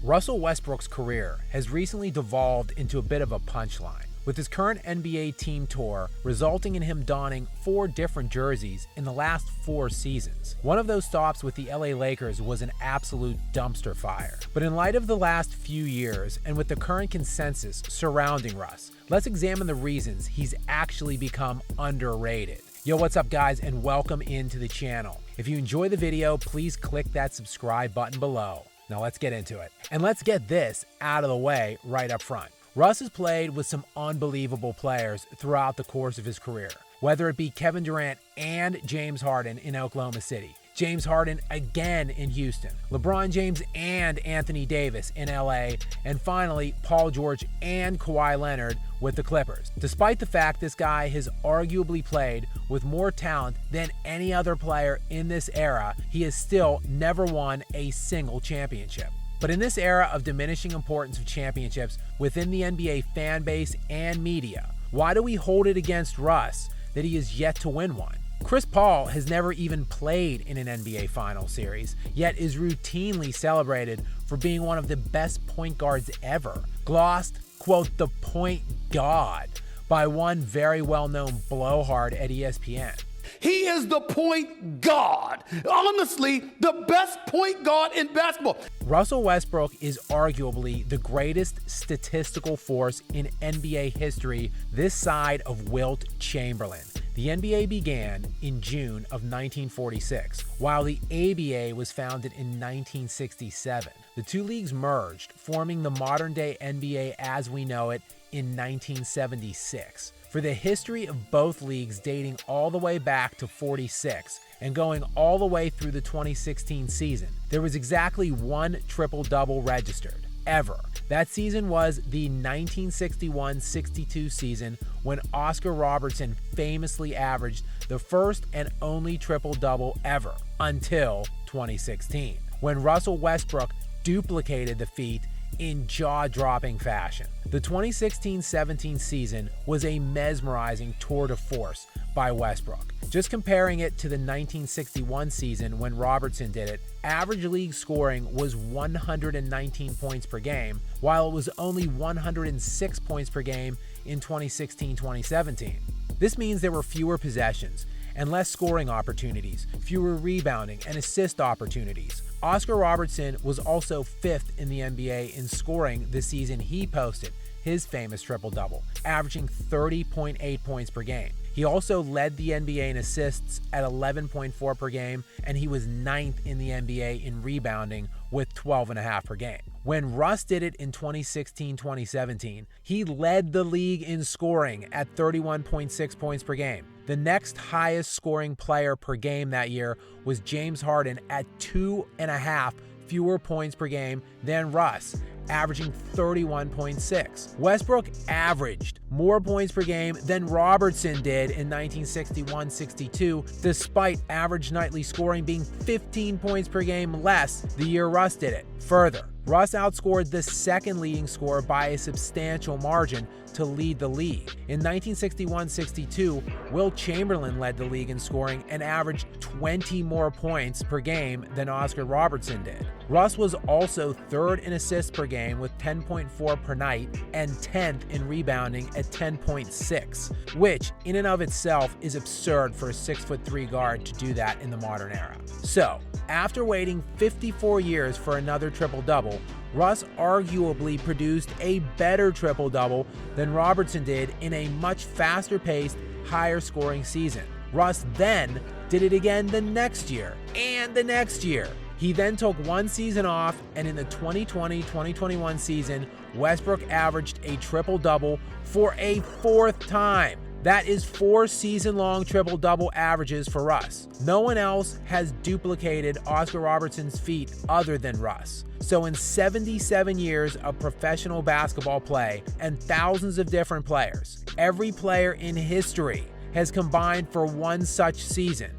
Russell Westbrook's career has recently devolved into a bit of a punchline, with his current NBA team tour resulting in him donning 4 different jerseys in the last 4 seasons. One of those stops with the LA Lakers was an absolute dumpster fire. But in light of the last few years, and with the current consensus surrounding Russ, let's examine the reasons he's actually become underrated. Yo, what's up guys, and welcome into the channel. If you enjoy the video, please click that subscribe button below. Now let's get into it. And let's get this out of the way right up front. Russ has played with some unbelievable players throughout the course of his career, whether it be Kevin Durant and James Harden in Oklahoma City, James Harden again in Houston, LeBron James and Anthony Davis in LA, and finally Paul George and Kawhi Leonard with the Clippers. Despite the fact this guy has arguably played with more talent than any other player in this era, he has still never won a single championship. But in this era of diminishing importance of championships within the NBA fan base and media, why do we hold it against Russ that he is yet to win one? Chris Paul has never even played in an NBA Finals series, yet is routinely celebrated for being one of the best point guards ever, glossed, quote, the point god, by one very well-known blowhard at ESPN. He is the point guard. Honestly, the best point guard in basketball. Russell Westbrook is arguably the greatest statistical force in NBA history this side of Wilt Chamberlain. The NBA began in June of 1946, while the ABA was founded in 1967. The two leagues merged, forming the modern-day NBA as we know it in 1976. For the history of both leagues dating all the way back to '46 and going all the way through the 2016 season, there was exactly one triple-double registered, ever. That season was the 1961-62 season when Oscar Robertson famously averaged the first and only triple-double ever until 2016, when Russell Westbrook duplicated the feat in jaw-dropping fashion. The 2016-17 season was a mesmerizing tour de force by Westbrook. Just comparing it to the 1961 season when Robertson did it, average league scoring was 119 points per game, while it was only 106 points per game in 2016-2017. This means there were fewer possessions and less scoring opportunities, fewer rebounding and assist opportunities. Oscar Robertson was also 5th in the NBA in scoring the season he posted his famous triple-double, averaging 30.8 points per game. He also led the NBA in assists at 11.4 per game, and he was 9th in the NBA in rebounding with 12.5 per game. When Russ did it in 2016-2017, he led the league in scoring at 31.6 points per game. The next highest scoring player per game that year was James Harden at 2.5 fewer points per game than Russ, averaging 31.6. Westbrook averaged more points per game than Robertson did in 1961-62, despite average nightly scoring being 15 points per game less the year Russ did it. Further, Russ outscored the second leading scorer by a substantial margin to lead the league. In 1961-62, Wilt Chamberlain led the league in scoring and averaged 20 more points per game than Oscar Robertson did. Russ was also 3rd in assists per game with 10.4 per night and 10th in rebounding at 10.6, which in and of itself is absurd for a 6'3" guard to do that in the modern era. So, after waiting 54 years for another triple-double, Russ arguably produced a better triple-double than Robertson did in a much faster-paced, higher-scoring season. Russ then did it again the next year and the next year. He then took one season off, and in the 2020-2021 season, Westbrook averaged a triple-double for a 4th time. That is 4 season-long triple-double averages for Russ. No one else has duplicated Oscar Robertson's feat other than Russ. So in 77 years of professional basketball play and thousands of different players, every player in history has combined for one such season.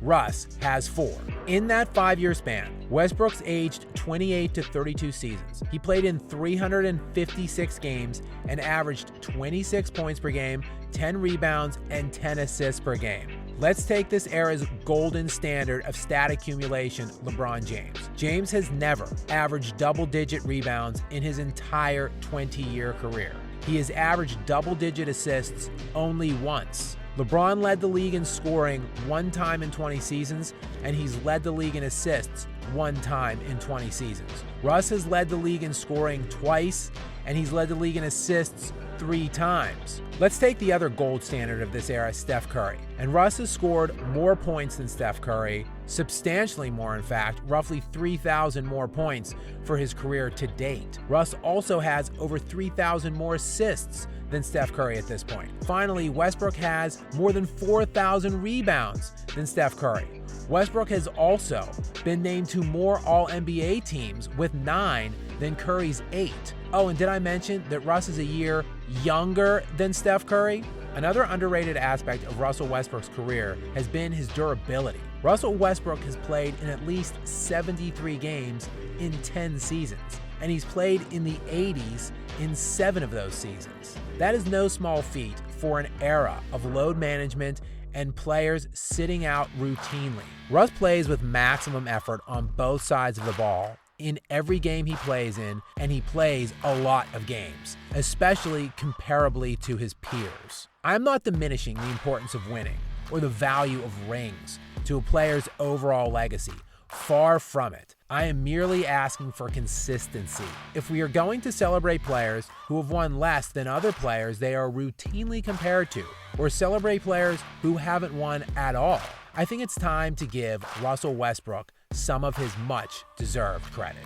Russ has 4. In that 5-year span, Westbrook's aged 28 to 32 seasons. He played in 356 games and averaged 26 points per game, 10 rebounds, and 10 assists per game. Let's take this era's golden standard of stat accumulation, LeBron James. James has never averaged double-digit rebounds in his entire 20-year career. He has averaged double-digit assists only once. LeBron led the league in scoring one time in 20 seasons, and he's led the league in assists one time in 20 seasons. Russ has led the league in scoring twice, and he's led the league in assists 3 times. Let's take the other gold standard of this era, Steph Curry. And Russ has scored more points than Steph Curry, substantially more in fact, roughly 3,000 more points for his career to date. Russ also has over 3,000 more assists than Steph Curry at this point. Finally, Westbrook has more than 4,000 rebounds than Steph Curry. Westbrook has also been named to more All-NBA teams with 9 than Curry's 8. Oh, and did I mention that Russ is a year younger than Steph Curry? Another underrated aspect of Russell Westbrook's career has been his durability. Russell Westbrook has played in at least 73 games in 10 seasons, and he's played in the 80s in 7 of those seasons. That is no small feat for an era of load management and players sitting out routinely. Russ plays with maximum effort on both sides of the ball in every game he plays in, and he plays a lot of games, especially comparably to his peers. I'm not diminishing the importance of winning or the value of rings to a player's overall legacy. Far from it. I am merely asking for consistency. If we are going to celebrate players who have won less than other players they are routinely compared to, or celebrate players who haven't won at all, I think it's time to give Russell Westbrook some of his much-deserved credit.